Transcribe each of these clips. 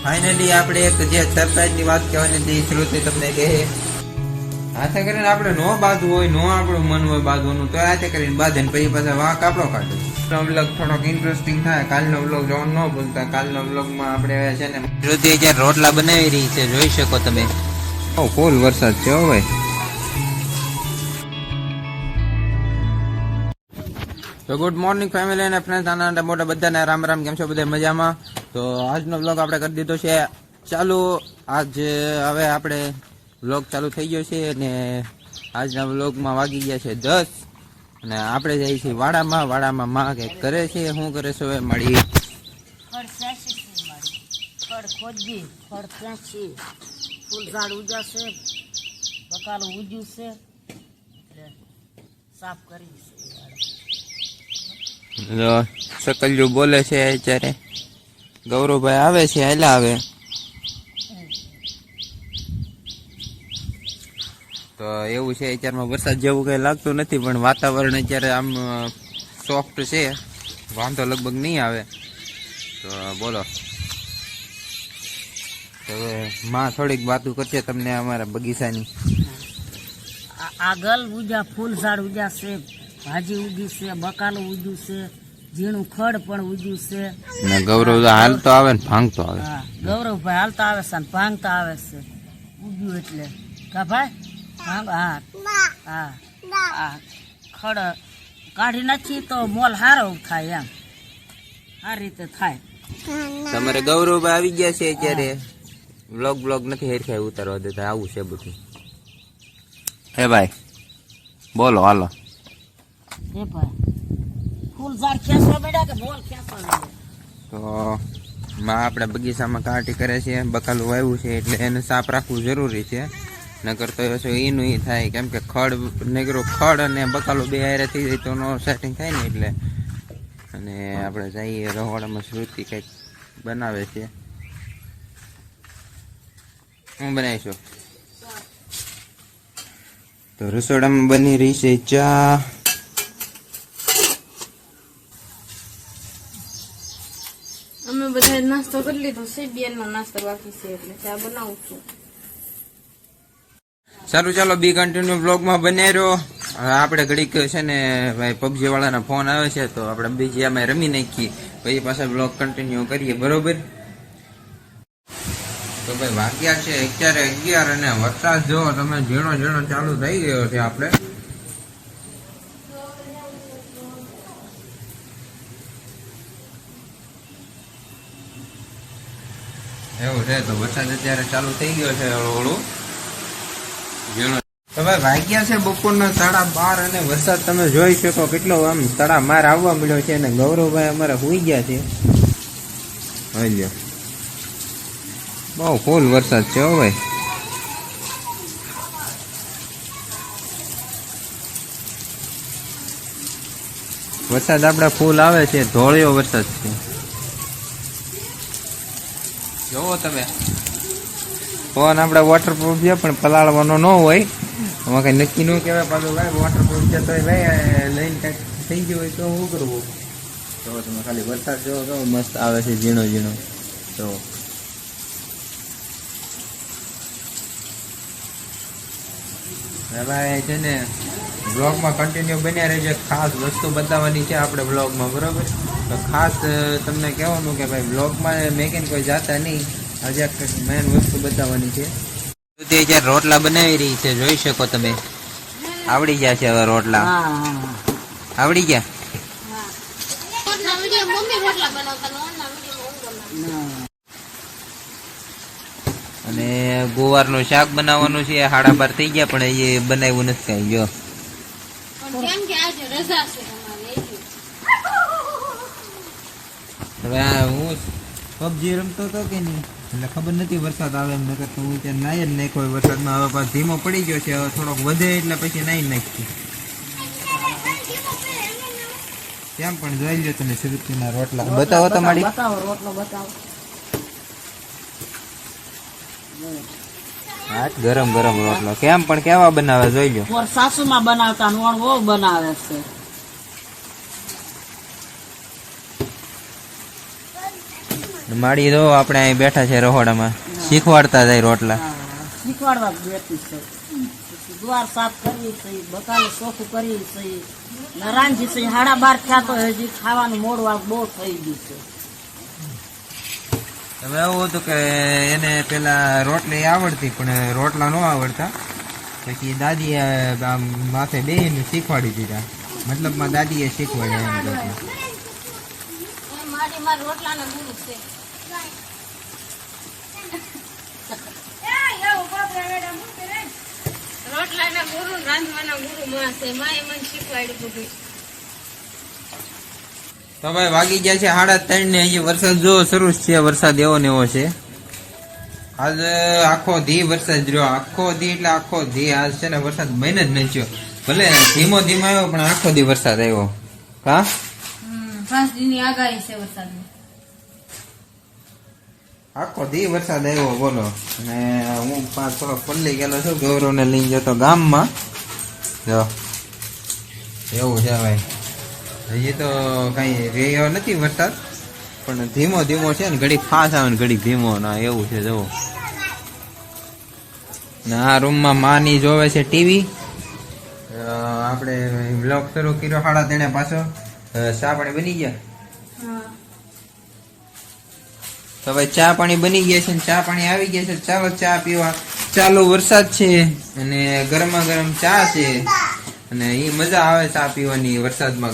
Finally આપણે એક જે સરપ્રાઈઝ ની વાત કહેવાની હતી શ્રુતિ તમને કહે હાથે કરીને આપણે નો બાંધવું હોય નો આપણું મન હોય બાંધવાનું તો હાથે કરીને બાંધે ને પછી પાછા વાંક આપણો કાઢે. વ્લોગ થોડોક ઇન્ટરેસ્ટિંગ થાય. કાલનો વ્લોગ જોવાનું ન ભૂલતા. કાલનો વ્લોગમાં આપણે છે ને શ્રુતિ અત્યારે રોટલા બનાવી રહી છે, જોઈ શકો તમે. ફૂલ વરસાદ છે હો ભાઈ. તો ગુડ મોર્નિંગ ફેમિલી અને ફ્રેન્ડ્સ, નાના મોટા બધાને રામ રામ. કેમ છો બધા મજામાં? તો આજનો વ્લોગ આપણે કરી દીધો છે ચાલુ. આજ હવે આપણે વ્લોગ ચાલુ થઈ ગયો છે અને આજના વ્લોગમાં વાગી ગયા છે 10 અને આપણે જઈએ છીએ વાડામાં માં કંઈક કરે છે. શું કરે છે હવે મળી ફૂલ ઝાડ ઉજાશે, બકાલું ઉજ્યું છે, સાફ કરી સકલ્યું બોલે છે અત્યારે. ગૌરવભાઈ આવે છે, હાલા આવે. તો એવું છે અત્યારમાં વરસાદ જેવું કઈ લાગતું નથી, પણ વાતાવરણ અત્યારે આમ સોફ્ટ છે, વાંધો લગભગ નહીં આવે. તો બોલો હવે માં થોડીક વાતો કરશે તમને અમારા બગીચાની. આગળ ઉજા ફૂલ ઝાડ ઉજા છે, ભાજી ઉગી છે, બકાલું ઉગ્યું છે, ઝીણું ખડ પણ ઉગ્યું છે. ને ગૌરવ હાલતો આવે ને ભાંગતો આવે. હા, ગૌરવભાઈ હાલતા આવે છે ને ભાંગતા આવે છે. ઉગ્યું એટલે કા ભાઈ ભાંગ. હા હા હા, ખડ કાઢી નાખી તો મોલ હારો થાય, એમ આ રીતે થાય. તમારે ગૌરવભાઈ આવી ગયા છે અત્યારે. વ્લોગ નથી હેરખાઈ ઉતારવા દેતા, આવું છે બધું. હે ભાઈ બોલો હાલો. એ ભાઈ ફૂલ ઝાડ ખેંચવા બેઠા કે બોલ ખેંચવા બેઠા? તો માં આપણા બગીચામાં કાંટી કરે છે, બકાલું વાવ્યું છે એટલે એને સાફ રાખવું જરૂરી છે. નકર તો એનું ઈ થાય, કેમ કે ખડ અને બકાલું બે હારે થઈ જાય તો નો સેટિંગ થાય ને એટલે. અને આપણે જઈએ રહોડામાં. શ્રુતિ કંઈક બનાવે છે. હું બનાવીશું તો રસોડામાં બની રહી છે ચા. અમે બધા નાસ્તો કરી લીધો છે, બેનનો નાસ્તો બાકી છે એટલે ચા બનાવું છું. સારું ચાલો બી કન્ટિન્યુ બ્લોગમાં બન્યા રહ્યો. હવે આપણે ઘડીક છે ને ભાઈ પબજી વાળાના ફોન આવે છે તો આપણે બીજી અમે રમી નાખીએ, પછી પાછા બ્લોગ કન્ટિન્યુ કરીએ, બરોબર? તો ભાઈ વાગ્યા છે અત્યારે 11 અને વરસાદ જો તમે ઝીણો ચાલુ થઈ ગયો છે. આપણે એવું છે તો વરસાદ અત્યારે ચાલુ થઈ ગયો છે ઓળું ઝીણો. તો ભાઈ વાગ્યા છે બપોરના 12:30 અને વરસાદ તમે જોઈ શકો કેટલો આમ તડામાર આવવા મળ્યો છે. અને ગૌરવભાઈ અમારે સુઈ ગયા છે. હલ્યો બહુ ફૂલ વરસાદ છે હો ભાઈ. વરસાદ આપડા ફૂલ આવે છે, ધોળિયો વરસાદ છે. જોવો તમે ફોન આપડે વોટરપ્રૂફ છે પણ પલાળવાનો ન હોય. આમાં કઈ નક્કી ન કહેવાય પાછું ભાઈ. વોટરપ્રૂફ છે તો ભાઈ લઈને કઈક થઈ ગયું હોય તો શું કરવું? તો તમે ખાલી વરસાદ જોવો તો મસ્ત આવે છે, ઝીણો તો ભાઈ છે ને બ્લોગમાં કન્ટિન્યુ બન્યા રહેજો. ખાસ વસ્તુ બતાવવાની છે આપણે બ્લોગમાં, બરોબર? તો ખાસ તમને કહેવાનું કે ભાઈ બ્લોગમાં મેકીને કોઈ જાતા નહીં, હજી મેન વસ્તુ બતાવવાની છે. તે જ્યારે રોટલા બનાવી રહી છે, જોઈ શકો તમે. આવડી ગયા છે હવે રોટલા. આવડી ગયા. અને ગુવારનું શાક બનાવવાનું છે. 12:30 થઈ ગયા પણ એ બનાવ્યું નથી કઈ. જો હવે હું પબજી રમતો હતો કે નહીં એટલે ખબર નથી વરસાદ આવે એમ. નકર તો હું ત્યાં નાઈ જ નાખ્યો વરસાદમાં. હવે પાછો ધીમો પડી ગયો છે, હવે થોડોક વધે એટલે પછી નાઈ નાખી. કેમ પણ જોઈ લો તમે શ્રુતિના રોટલા બતાવો તમારી. રોટલો બતાવો. ગરમ રોટલો કેમ પણ કેવા બનાવે જોઈ લો. સાસુમાં બનાવતા નોણ બહુ બનાવે છે. માડી દો આપણે અહીં બેઠા છે રહોડામાં શીખવાડતા જાય રોટલા. હા, શીખવાડવા જ બેઠી છે. પછી દ્વાર સાફ કરવી છે, બકાલું ચોખ્ખું કરવી છે. નારાયણજી છે 12:30 થયા તો હજી ખાવાનું મોડું બહુ થઈ ગયું છે. હવે એવું હતું કે એને પેલા રોટલી આવડતી પણ રોટલા ન આવડતા. પછી દાદીએ આમ માથે બેહીને શીખવાડી દીધા. મતલબમાં દાદીએ શીખવાડ્યા એમ રોટલા. મારી રોટલાના ગુરુ છે. રોટલાના ગુરુ રાંધવાના ગુરુ માં છે. માએ મને શીખવાડ્યું બધું. તો ભાઈ વાગી ગયા છે 3:30 ને હજી વરસાદ જો શરૂ જ છે. વરસાદ એવો ને એવો છે. આજ આખો ધી વરસાદ રહ્યો. આખો ધી એટલે આખો ધી. આજ છે ને વરસાદ મહિને જ નહીં થયો. ભલે ધીમો ધીમો આવ્યો પણ આખો ધી વરસાદ આવ્યો. હા 5 દિનની આગાહી છે વરસાદની. આખો દી વરસાદ આવ્યો બોલો. અને હું થોડો પલ્લી ગયેલો છું. ગૌરવને લઈને જતો ગામમાં. જો એવું છે ભાઈ. હજી તો કઈ રહ્યો નથી વરસાદ પણ ધીમો ધીમો છે ને. ઘડીક ફાસ આવે ને ઘડીક ધીમો ના એવું છે. જુઓ ને આ રૂમમાં માની જોવે છે ટીવી. આપણે બ્લોગ શરૂ કર્યો 3:30 પાછો. ચા પાણી બની ગયા. તો ભાઈ ચા પાણી બની ગયા છે ને ચા પાણી આવી ગયા છે. ચાલો ચા પીવા. ચાલુ વરસાદ છે અને ગરમા ગરમ ચા છે અને એ મજા આવે ચા પીવાની. વરસાદમાં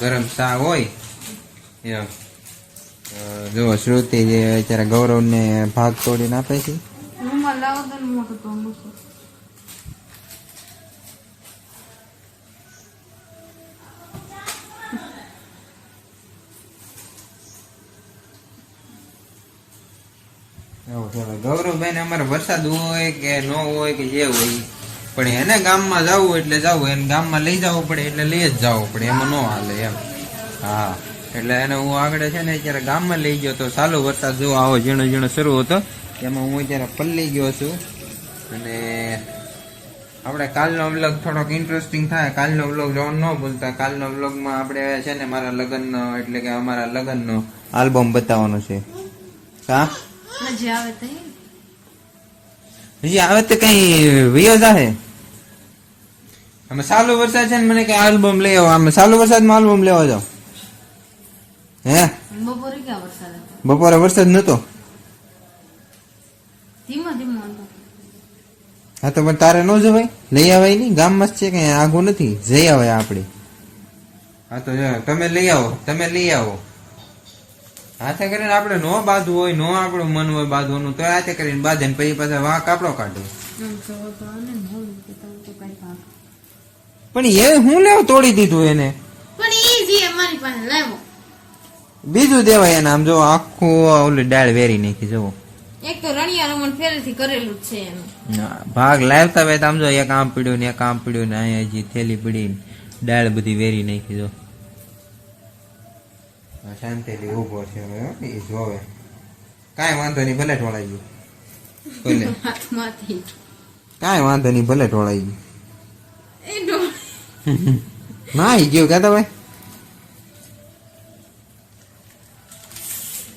ગરમ ચા હોય એમ. જો શ્રુતિ જે અત્યારે ગૌરવને ભાગ તોડીને આપે છે. રૂમાલ લાવો તો મોટું તો મૂકો. ગૌરવભાઈ ને અમારે વરસાદ હોય કે ન હોય કે જે હોય પણ એને ગામમાં જવું એટલે જવું. એને ગામમાં લઈ જવું પડે એટલે લઈ જ જવું પડે. એમાં ન હાલે એમ. હા એટલે એને હું આગળ છે ને અત્યારે ગામમાં લઈ ગયો તો ચાલુ વરસાદ જો આવો ઝીણો ઝીણો શરૂ હતો. એમાં હું અત્યારે પલ્લી ગયો છું. અને આપણે કાલનો વ્લોગ થોડોક ઇન્ટરેસ્ટિંગ થાય. કાલનો વ્લોગ જોવાનું ન ભૂલતા. કાલનો વ્લોગમાં આપણે છે ને મારા લગ્નનો એટલે કે અમારા લગ્નનો આલ્બમ બતાવવાનો છે. હા મજા આવે તો હજી આવે તો કઈ વિયો જાહે. અમે ચાલુ વરસાદ છે ને મને કઈ આલ્બમ લઈ આવો. અમે ચાલુ વરસાદમાં આલ્બમ લેવા જાવ. હે બપોરે ક્યાં વરસાદ હતો? બપોરે વરસાદ નતો. ધીમો ધીમો હતો. હા તો પણ તારે ન જવાય. લઈ આવાય નહીં. ગામમાં જ છે કઈ આગું નથી. જઈ આવાય આપણે. હા તો તમે લઈ આવો. તમે લઈ આવો. હાથે કરીને આપણે નો બાંધવું હોય નો આપણું મન હોય બાંધવાનું તો હાથે કરીને બાંધે ને પછી પાછા વાંક આપણો કાઢો. પણ એ હું લેવું તોડી દીધું એને. પણ ઈઝી અમારી પાસે લાવો. બીજું દેવાય એને. આમ જો આખું ઓલી ડાળ વેરી નાખી જવો. એક તો રણિયા રમણ ફેરથી કરેલું જ છે એનું. ભાગ લાવતા હોય તો આમ જો એક આમ પીડ્યું ને એક આમ પીડ્યું ને અહીંયા હજી થેલી પડી ડાળ બધી વેરી નાખી જો. શાંતિથી ઉભો છે હવે એ જોવે. કાંઈ વાંધો નહીં ભલે ઢોળાઈ ગયું. ભલે હાથમાંથી કાંઈ વાંધો નહીં ભલે ઢોળાઈ ગયું. એ ડોળ ના ઈ ગયું કહેતા ભાઈ.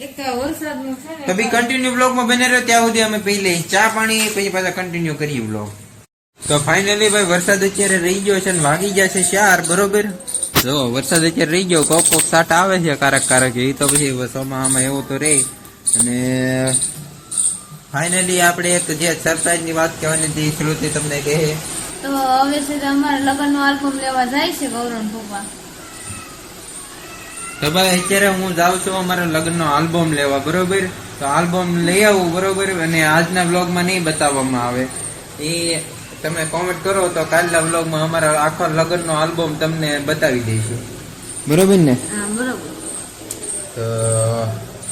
એક તો વરસાદનું છે ને તો બી કન્ટિન્યુ બ્લોગમાં બને રહ્યો ત્યાં સુધી અમે પી લઈ ચા પાણી પછી પાછા કન્ટિન્યુ કરીએ બ્લોગ. તો ફાઇનલી ભાઈ વરસાદ અત્યારે રહી ગયો છે ને વાગી ગયા છે 4 બરોબર. જો વરસાદ અત્યારે રહી ગયો. કોક કોક સાટ આવે છે કારક કારક. એ તો પછી ચોમાસામાં એવું તો રહે. અને ફાઇનલી આપણે એક જે સરપ્રાઈઝ ની વાત કહેવાની હતી શ્રુતિ તમને કહે. તો હવે છે તો અમારે લગ્નનો આલ્બમ લેવા જાય છે ગૌરવ પપ્પા. તો ભાઈ અત્યારે હું જાઉં છું અમારા લગ્નનો આલ્બમ લેવા બરોબર. તો આલ્બમ લઈ આવું બરોબર. અને આજના વ્લોગમાં નહીં બતાવવામાં આવે. એ તમે કોમેન્ટ કરો તો કાલના વ્લોગમાં અમારા આખો લગ્નનો આલ્બમ તમને બતાવી દઈશું બરોબર ને. હા બરોબર. તો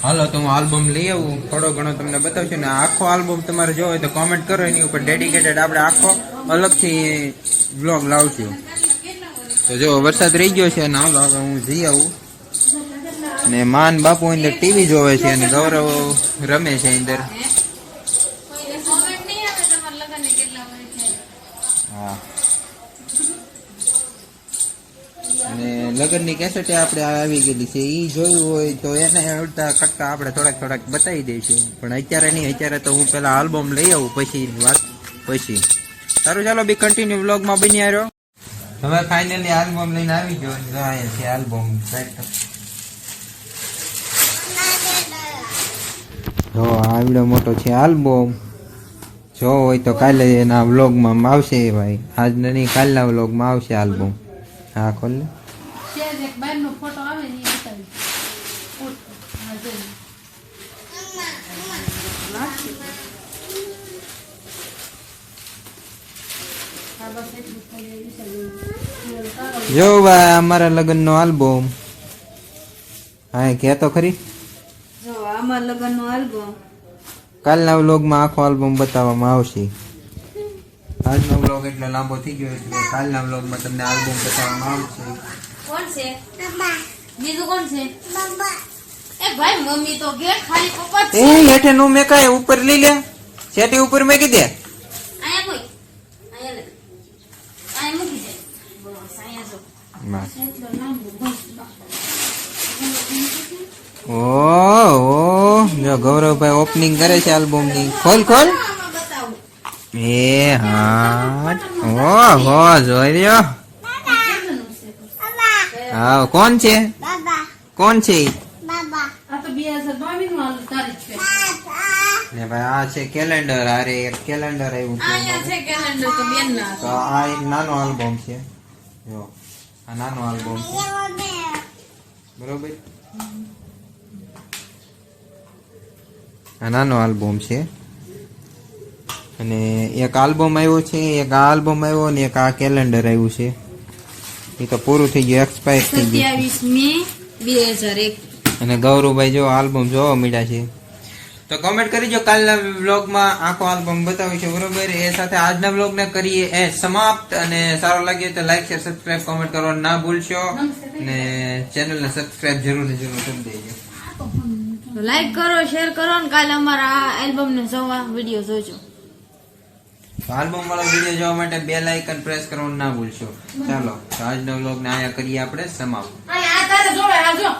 હાલો તો હું આલ્બમ લઈ આવું. થોડો ઘણો તમને બતાવશું ને આખો આલ્બમ તમારે જોવો હોય તો કોમેન્ટ કરો. એની ઉપર ડેડિકેટેડ આપણે આખો અલગથી વ્લોગ લાવશું. તો જો વરસાદ રહી ગયો છે અને હાલો હવે હું જઈ આવું. ને માન બાપુ અંદર ટીવી જોવે છે અને ગૌરવ રમે છે અંદર. હા અને લગ્નની કેસેટ આપણે આવી ગયેલી છે ઈ જોયું હોય તો એને અડધા કટકા આપણે થોડાક બતાવી દઈશું પણ અત્યારે નહીં, અત્યારે તો હું પેલા આલ્બમ લઈ આવું પછી વાત પછી. સારું ચાલો બી કન્ટિન્યુ વ્લોગમાં બની આવ્યો. હવે ફાઇનલી આલ્બમ લઈને આવી ગયો. જો અહીંયા છે આલ્બમ. જો આવડો મોટો છે આલ્બમ. જો હોય તો કાલે એના વ્લોગમાં આવશે ભાઈ. આજ નહીં કાલના વ્લોગમાં આવશે આલ્બમ. હા ખોલ લે. એક બહારનો ફોટો આવે ને એ બતાવી. હા, જો. હા, બસ એટલું જ થઈ ગયું. જો ભાઈ અમારા લગ્નનો આલ્બમ. હા કે તો ખરી. જો આમાં લગ્નનો આલ્બમ. કાલના વ્લોગમાં આખો આલ્બમ બતાવવામાં આવશે. આજનો વ્લોગ એટલો લાંબો થઈ ગયો એટલે કાલના વ્લોગમાં તમને આલ્બમ બતાવવામાં આવશે. કોણ છે? બીજું કોણ છે? એ ભાઈ મમ્મી તો ઘેર ખાલી પપ્પા જ એ છે. હેઠે નું મેં કાંઈ ઉપર લઈ લે. સેટી ઉપર મેં કીધે. અહીંયા કોઈ અહીંયા લે. અહીંયા મૂકી દે. બસ અહીંયા જો. એટલો લાંબો બસ. ઓહ જો ગૌરવભાઈ ઓપનિંગ કરે છે આલ્બમ ની. ખોલ ખોલ. આમાં બતાવું. એ હા ઓહો જોઈ લ્યો. હા કોણ છે? કોણ છે ઈ? આ તો 2022 માં તારીખ છે. ને ભાઈ આ છે કેલેન્ડર. અરે એક કેલેન્ડર આવ્યું છે. અહીંયા છે કેલેન્ડર તો બેન ના. તો આ એક નાનો આલ્બમ છે. જો આ નાનો આલ્બમ છે બરોબર. આ નાનો આલ્બમ છે અને એક આલ્બમ આવ્યો છે, એક આ આલ્બમ આવ્યો ને એક આ કેલેન્ડર આવ્યું છે. એ તો પૂરું થઈ ગયું, એક્સપાયર થઈ ગયું. 27 મે 2001. અને ગૌરવભાઈ જો આલ્બમ જોવા મળ્યા છે. તો કમેન્ટ કરીજો. કાલના વ્લોગમાં આખો આલ્બમ બતાવીશું બરોબર. એ સાથે આજના વ્લોગને કરીએ એ સમાપ્ત. અને સારો લાગે તો લાઈક શેર સબસ્ક્રાઇબ કોમેન્ટ કરવાનું ના ભૂલશો અને ચેનલને સબસ્ક્રાઇબ જરૂર કરી દેજો. લાઈક કરો, શેર કરો ને કાલે અમારા આ એલ્બમ ને જોવા વિડીયો જોજો. આલ્બમ વાળો વિડીયો જોવા માટે બેલ આઇકન પ્રેસ કરવાનું ના ભૂલશો. ચાલો તો આજના વ્લોગને અહીંયા કરીએ આપણે સમાપ્ત. આ તારે જોવે આ જો.